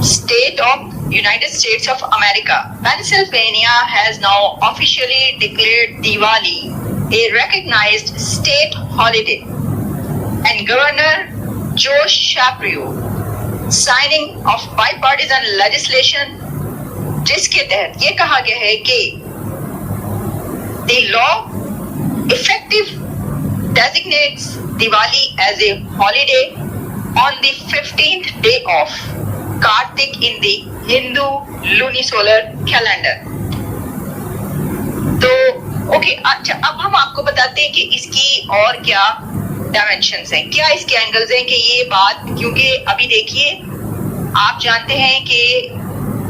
State of United States of America, Pennsylvania has now officially declared Diwali a recognized state holiday, and Governor Josh Shapiro signing of bipartisan legislation, जिसके तहत ये कहा गया है कि the law effective designates Diwali as a holiday on the 15th day of Kartik in the Hindu lunisolar calendar. तो okay, अच्छा अब हम आपको बताते हैं कि इसकी और क्या डायमेंशंस हैं, क्या इसके एंगल्स हैं कि ये बात, क्योंकि अभी देखिए आप जानते हैं कि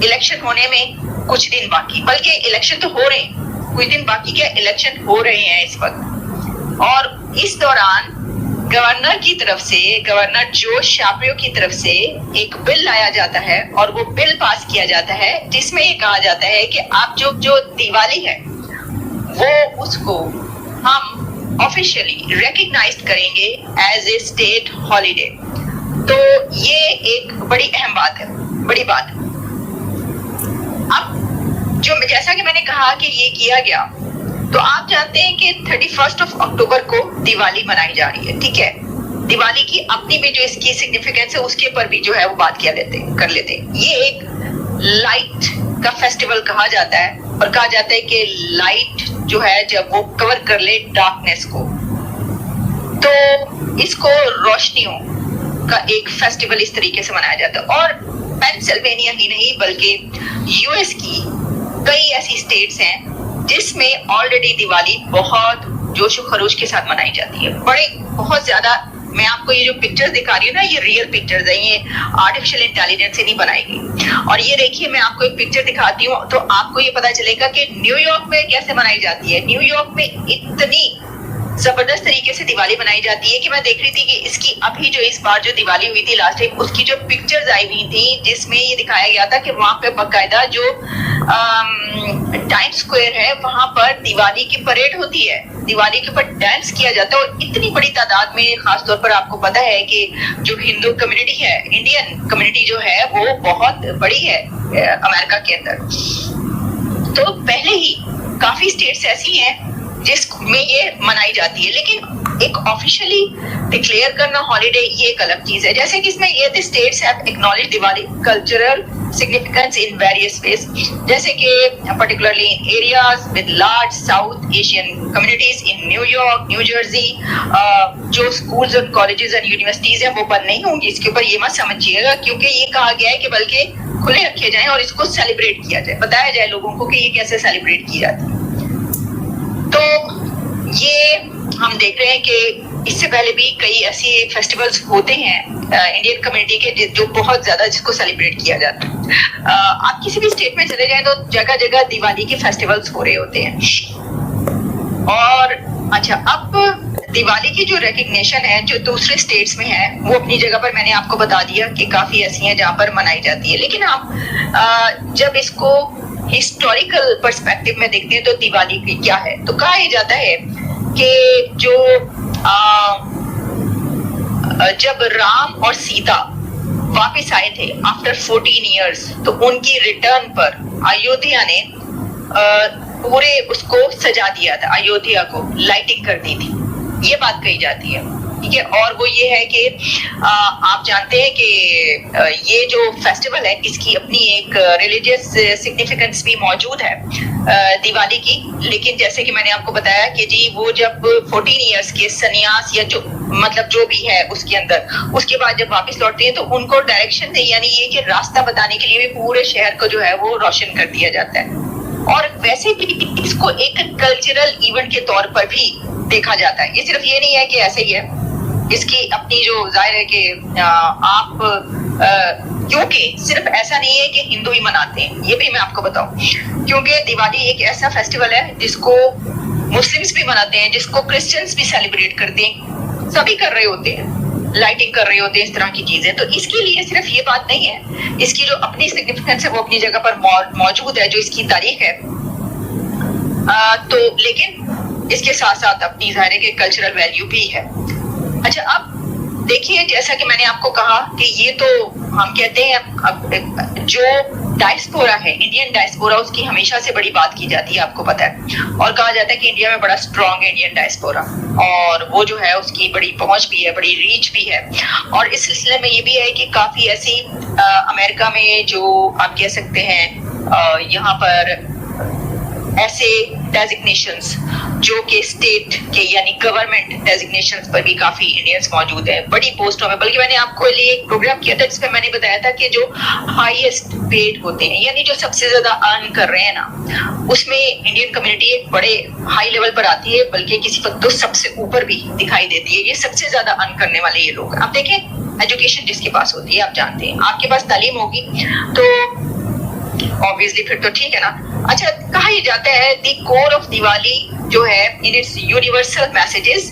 इलेक्शन होने में कुछ दिन बाकी, बल्कि इलेक्शन तो हो रहे हैं, कुछ दिन बाकी क्या इलेक्शन हो रहे हैं इस वक्त, और इस दौरान गवर्नर की तरफ से, गवर्नर जोश शापिरो की तरफ से एक बिल लाया जाता है और वो बिल पास किया जाता है जिसमें ये कहा जाता है कि आप जो दिवाली है वो उसको हम ऑफिशियली रिकॉग्नाइज करेंगे एज ए स्टेट हॉलिडे। तो ये एक बड़ी अहम बात है, बड़ी बात है। अब जो जैसा कि मैंने कहा कि ये किया गया, तो आप जानते हैं कि 31 अक्टूबर को दिवाली मनाई जा रही है, ठीक है। दिवाली की अपनी भी जो इसकी सिग्निफिकेंस है उसके पर भी जो है वो बात कर लेते हैं। ये एक लाइट का फेस्टिवल कहा जाता है और कहा जाता है कि लाइट जो है जब वो कवर कर ले डार्कनेस को, तो इसको रोशनियों का एक फेस्टिवल इस तरीके से मनाया जाता है। और पेंसिल्वेनिया ही नहीं बल्कि यूएस की कई ऐसी स्टेट्स हैं जिसमें ऑलरेडी दिवाली बहुत जोश और खरोश के साथ मनाई जाती है, बड़े बहुत ज्यादा। मैं आपको ये जो पिक्चर्स दिखा रही हूँ ना, ये रियल पिक्चर्स है, ये आर्टिफिशियल इंटेलिजेंस से नहीं बनाई गई। और ये देखिए मैं आपको एक पिक्चर दिखाती हूँ तो आपको ये पता चलेगा कि न्यूयॉर्क में कैसे मनाई जाती है। न्यूयॉर्क में इतनी जबरदस्त तरीके से दिवाली मनाई जाती है कि मैं देख रही थी कि इसकी अभी जो इस बार जो दिवाली हुई थी लास्ट टाइम, उसकी जो पिक्चर्स आई हुई थी जिसमें ये दिखाया गया था कि वहां पे बकायदा जो टाइम्स स्क्वायर है वहां पर दिवाली की परेड होती है, दिवाली के ऊपर डांस किया जाता है। और इतनी बड़ी तादाद में, खासतौर पर आपको पता है कि जो हिंदू कम्युनिटी है, इंडियन कम्युनिटी जो है वो बहुत बड़ी है अमेरिका के अंदर। तो पहले ही काफी स्टेट्स ऐसी हैं जिसमें ये मनाई जाती है, लेकिन एक ऑफिशियली डिक्लेयर करना हॉलिडे ये एक अलग चीज है। जैसे कि इसमें ये the states have acknowledge Diwali cultural significance in various ways, जैसे कि particularly in areas with large south Asian communities in New York, new Jersey, जो स्कूल्स और कॉलेजेस एंड यूनिवर्सिटीज हैं वो बंद नहीं होंगी। इसके ऊपर ये मत समझिएगा, क्योंकि ये कहा गया है कि बल्कि खुले रखे जाएं और इसको सेलिब्रेट किया जाए, बताया जाए लोगों को कि ये कैसे सेलिब्रेट की जाती है। तो ये हम देख रहे हैं कि इससे पहले भी कई ऐसे फेस्टिवल्स होते हैं इंडियन कम्युनिटी के जो बहुत ज्यादा जिसको सेलिब्रेट किया जाता है। आप किसी भी स्टेट में चले जाएं तो जगह जगह दिवाली के फेस्टिवल्स हो रहे होते हैं। और अच्छा, अब दिवाली की जो रिकग्निशन है जो दूसरे स्टेट्स में है वो अपनी जगह पर मैंने आपको बता दिया कि काफी ऐसी हैं जहां पर मनाई जाती है। लेकिन आप जब इसको हिस्टोरिकल पर्सपेक्टिव में देखते हैं तो दिवाली की क्या है, तो कहा जाता है कि जो जब राम और सीता वापस आए थे आफ्टर 14 इयर्स, तो उनकी रिटर्न पर अयोध्या ने पूरे उसको सजा दिया था, अयोध्या को लाइटिंग कर दी थी, ये बात कही जाती है, ठीक है। और वो ये है कि आप जानते हैं कि ये जो फेस्टिवल है इसकी अपनी एक रिलीजियस सिग्निफिकेंस भी मौजूद है दिवाली की। लेकिन जैसे कि मैंने आपको बताया कि जी वो जब 14 इयर्स के सन्यास या जो मतलब जो भी है उसके अंदर, उसके बाद जब वापस लौटते हैं तो उनको डायरेक्शन दे, यानी ये कि रास्ता बताने के लिए भी पूरे शहर को जो है वो रोशन कर दिया जाता है। और वैसे भी इसको एक कल्चरल इवेंट के तौर पर भी देखा जाता है। ये सिर्फ ये नहीं है कि ऐसे ही है, इसकी अपनी जो जाहिर है कि आप क्योंकि सिर्फ ऐसा नहीं है कि हिंदू ही मनाते हैं, ये भी मैं आपको बताऊं, क्योंकि दिवाली एक ऐसा फेस्टिवल है जिसको मुस्लिम्स भी मनाते हैं, जिसको क्रिश्चियंस भी सेलिब्रेट करते हैं, सभी कर रहे होते हैं, लाइटिंग कर रहे होते हैं, इस तरह की चीजें। तो इसके लिए सिर्फ ये बात नहीं है, इसकी जो अपनी सिग्निफिकेंस है वो अपनी जगह पर मौजूद है, जो इसकी तारीख है। तो लेकिन इसके साथ साथ अपनी जाहिर है कि कल्चरल वैल्यू भी है। अच्छा, अब देखिए, जैसा कि मैंने आपको कहा कि ये तो हम कहते हैं जो डायस्पोरा है, इंडियन डायस्पोरा, उसकी हमेशा से बड़ी बात की जाती है, आपको पता है, और कहा जाता है कि इंडिया में बड़ा स्ट्रॉन्ग है इंडियन डायस्पोरा, और वो जो है उसकी बड़ी पहुंच भी है, बड़ी रीच भी है। और इस सिलसिले में ये भी है कि काफी ऐसी अमेरिका में जो आप कह सकते हैं यहाँ पर ऐसे डेजिग्नेशंस जो कि स्टेट के यानी गवर्नमेंट डेजिग्नेशंस पर भी काफी इंडियंस मौजूद है, बड़ी पोस्टों में। बल्कि मैंने आपको लिए एक प्रोग्राम किया था जिसमें मैंने बताया था कि जो हाईएस्ट पेड होते हैं, यानी जो सबसे ज्यादा अर्न कर रहे हैं ना, उसमें इंडियन कम्युनिटी एक बड़े हाई लेवल पर आती है, बल्कि किसी वक्त तो सबसे ऊपर भी दिखाई देती है। ये सबसे ज्यादा अर्न करने वाले ये लोग। आप देखें, एजुकेशन जिसके पास होती है, आप जानते हैं, आपके पास तालीम होगी तो ऑब्वियसली फिर तो ठीक है ना। अच्छा, कहा यह जाता है द कोर ऑफ दिवाली जो है इन इट्स यूनिवर्सल मैसेजेस,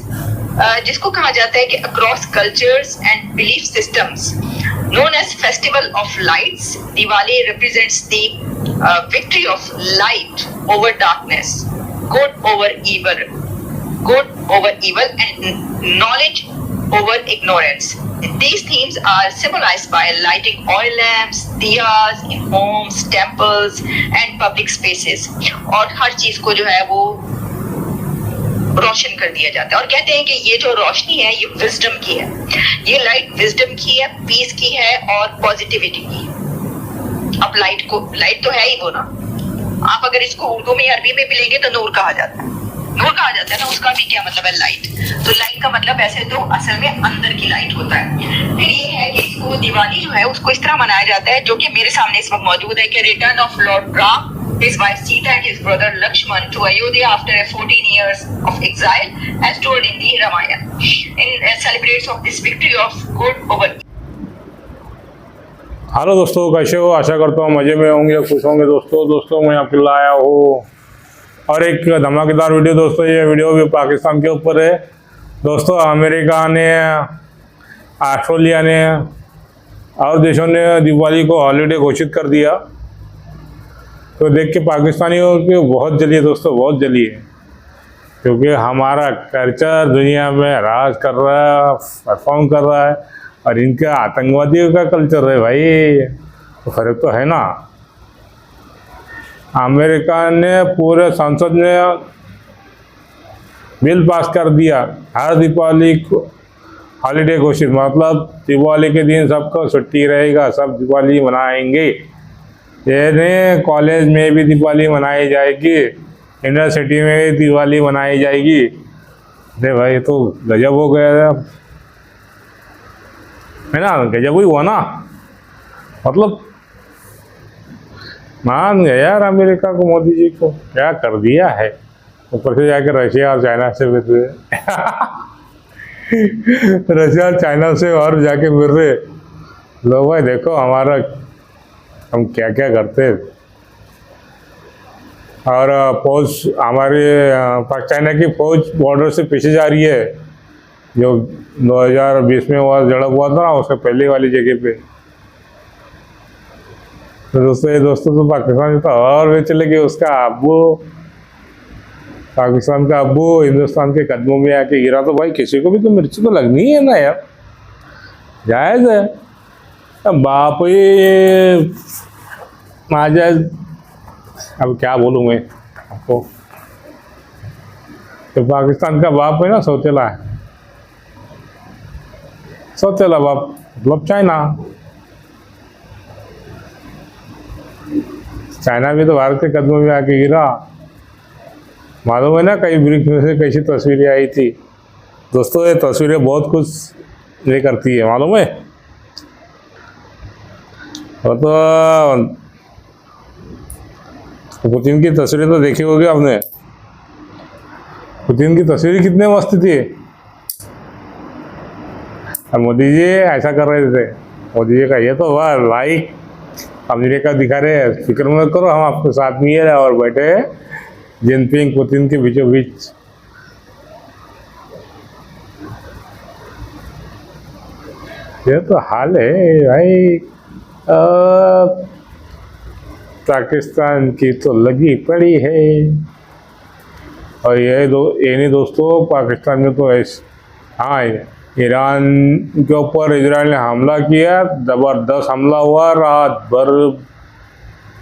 जिसको कहा जाता है कि across cultures and belief systems known as festival of lights, Diwali represents the victory of light over darkness, good over evil and knowledge over ignorance. These themes are symbolized by lighting oil lamps, diyas in homes, temples and public spaces. और हर चीज को जो है वो रोशन कर दिया जाता है, और कहते हैं कि ये जो रोशनी है ये विजडम की है, ये लाइट विजडम की है, पीस की है और पॉजिटिविटी की। अब लाइट तो है ही वो ना, आप अगर इसको उर्दू में अरबी में भी लेंगे तो नूर कहा जाता है, नूर कहा जाता है ना, उसका भी क्या मतलब है लाइट। तो लाइट का मतलब ऐसे तो असल में अंदर की लाइट होता है। फिर ये है कि इसको दिवाली जो है उसको इस तरह मनाया जाता है, जो कि मेरे सामने इस वक्त मौजूद है, कि return of Lord Ram, his wife Sita and his brother Lakshman to Ayodhya after 14 years of exile, as told in the Ramayana, in celebrates of this victory of good over. Hello दोस्तों, कैसे हो? आशा करता हूँ मज़े में होंगे, खुश होंगे। दोस्तों मैं आपके लिए आया हूँ और एक धमाकेदार वीडियो। दोस्तों ये वीडियो भी पाकिस्तान के ऊपर है। दोस्तों अमेरिका ने, ऑस्ट्रेलिया ने और देशों ने दिवाली को हॉलीडे घोषित कर दिया, तो देख के पाकिस्तानियों की बहुत जली है दोस्तों, बहुत जली है, क्योंकि हमारा कल्चर दुनिया में राज कर रहा है, परफॉर्म कर रहा है, और इनका आतंकवादियों का कल्चर है भाई, तो फर्क तो है ना। अमेरिका ने पूरे संसद ने बिल पास कर दिया, हर दीपावली को हॉलीडे घोषित, मतलब दिवाली के दिन सबको छुट्टी रहेगा, सब दिवाली मनाएंगे। ये कॉलेज में भी दिवाली मनाई जाएगी, यूनिवर्सिटी में भी दिवाली मनाई जाएगी। अरे भाई तो गजब हो गया है ना, गजब ही हुआ ना, मतलब मान गया यार अमेरिका को, मोदी जी को क्या कर दिया है। ऊपर से जाकर रशिया और चाइना से मिल रहे रशिया और चाइना से और जाके मिल रहे लोग। भाई देखो हमारा, हम क्या क्या करते हैं। और फौज हमारी चाइना की फौज बॉर्डर से पीछे जा रही है, जो 2020 में हुआ झड़प हुआ था ना, उससे पहले वाली जगह पे। तो दोस्तों तो पाकिस्तान तो और वे चले गए, उसका अब्बू, पाकिस्तान का अब्बू हिंदुस्तान के कदमों में आके गिरा। तो भाई किसी को भी तो मिर्ची तो लगनी है ना यार, जायज़ है। बाप ये नाजायज, अब क्या बोलूँ मैं आपको, तो पाकिस्तान का बाप है ना, सौतेला है, सौतेला बाप मतलब चाइना भी तो भारत के कदमों में आके गिरा। मालूम है ना, कई ब्रिक्स में से कैसी तस्वीरें आई थी दोस्तों। ये तस्वीरें बहुत कुछ ये करती है, मालूम है। और तो पुतिन की तस्वीरें तो देखी होगी आपने, पुतिन की तस्वीरें कितने मस्त थी। और मोदी जी ऐसा कर रहे थे, मोदी जी का ये तो वाह लाइक अमेरिका दिखा रहे हैं, फिक्र मत करो, हम आपके साथ में है, और बैठे जिनपिंग पुतिन के बीचों बीच। ये तो हाल है भाई, पाकिस्तान की तो लगी पड़ी है। और ये नहीं दोस्तों, पाकिस्तान में तो ऐसे, हाँ ईरान के ऊपर इजराइल ने हमला किया, ज़बरदस्त हमला हुआ, रात भर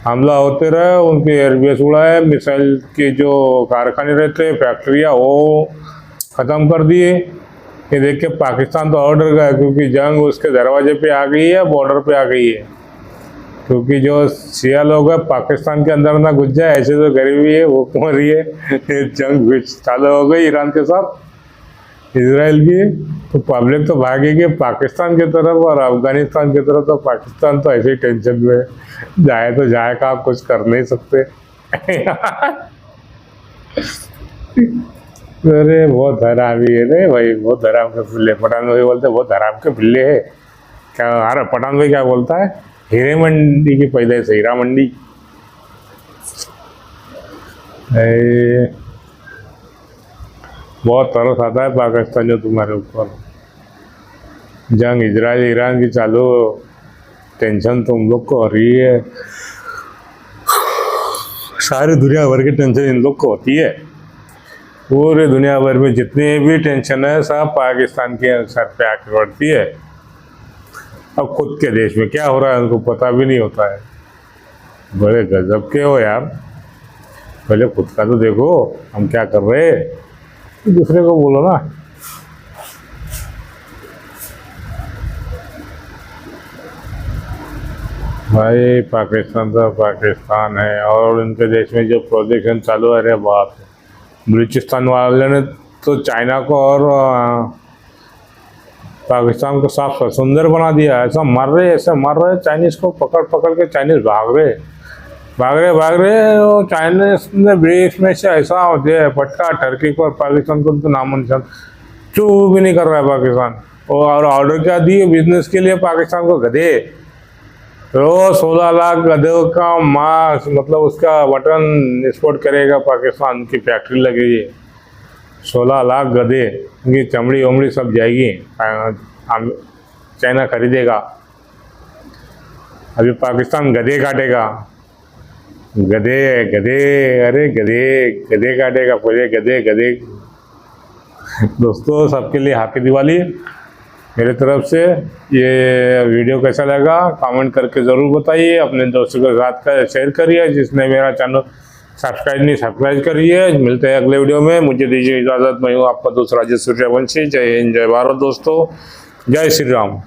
हमला होते रहे, उनके एयरबेस उड़ाए, मिसाइल के जो कारखाने रहते फैक्ट्रियाँ वो ख़त्म कर दिए। ये देख के पाकिस्तान तो और डर गया, क्योंकि जंग उसके दरवाजे पे आ गई है, बॉर्डर पे आ गई है। क्योंकि जो शिया लोग हैं पाकिस्तान के अंदर ना घुस जाए, ऐसे तो गरीबी है वो क्यों रही है। जंग चालू हो गई ईरान के साथ इजराइल की, तो पब्लिक तो भागेगी पाकिस्तान की तरफ, और अफगानिस्तान की तरफ। तो पाकिस्तान तो ऐसे ही टेंशन में जाए तो जाए का, आप कुछ कर नहीं सकते। अरे बहुत हरामी है रे भाई, बहुत हराम के पिल्ले। पठान भाई बोलते बहुत हराम के पिल्ले है क्या। अरे पठान भाई क्या बोलता है, हीरे मंडी की पहले से हीरा मंडी। बहुत तरस आता है पाकिस्तान जो तुम्हारे ऊपर। जंग इजराइल ईरान की चालू, टेंशन तुम लोग को हो रही है। सारी दुनिया भर की टेंशन इन लोग को होती है। पूरे दुनिया भर में जितनी भी टेंशन है सब पाकिस्तान के सर पे आके पड़ती है। अब खुद के देश में क्या हो रहा है उनको पता भी नहीं होता है। बड़े गजब के हो यार, पहले खुद का तो देखो हम क्या कर रहे हैं, तो दूसरे को बोलो ना। भाई पाकिस्तान तो पाकिस्तान है, और उनके देश में जो प्रोजेक्शन चालू है, अरे बाप रे। बलूचिस्तान वाले ने तो चाइना को और पाकिस्तान को साफ सुंदर बना दिया। ऐसा मार रहे चाइनीज को, पकड़ पकड़ के चाइनीज भाग रहे। वो चाइनीज ने बीच में से ऐसा हो दिया पटका टर्की को और पाकिस्तान को, तो नामो निशान चू भी नहीं कर रहा है पाकिस्तान। और ऑर्डर क्या दिए बिजनेस के लिए पाकिस्तान को, गधे। रोज 16 लाख गधों का मांस, मतलब उसका मटन एक्सपोर्ट करेगा पाकिस्तान की फैक्ट्री लगी है। 16 लाख गधे, उनकी चमड़ी वमड़ी सब जाएगी, चाइना खरीदेगा। अभी पाकिस्तान गधे काटेगा, गधे अरे गधे काटेगा पूरे, गधे। दोस्तों सबके लिए हैप्पी दिवाली मेरे तरफ से। ये वीडियो कैसा लगा कमेंट करके ज़रूर बताइए, अपने दोस्तों के साथ शेयर करिए। जिसने मेरा चैनल सब्सक्राइब करिए। मिलते हैं अगले वीडियो में, मुझे दीजिए इजाज़त। मैं हूँ आपका दोस्त राजेश सूर्यवंशी। जय हिंद, जय भारत दोस्तों, जय श्री राम।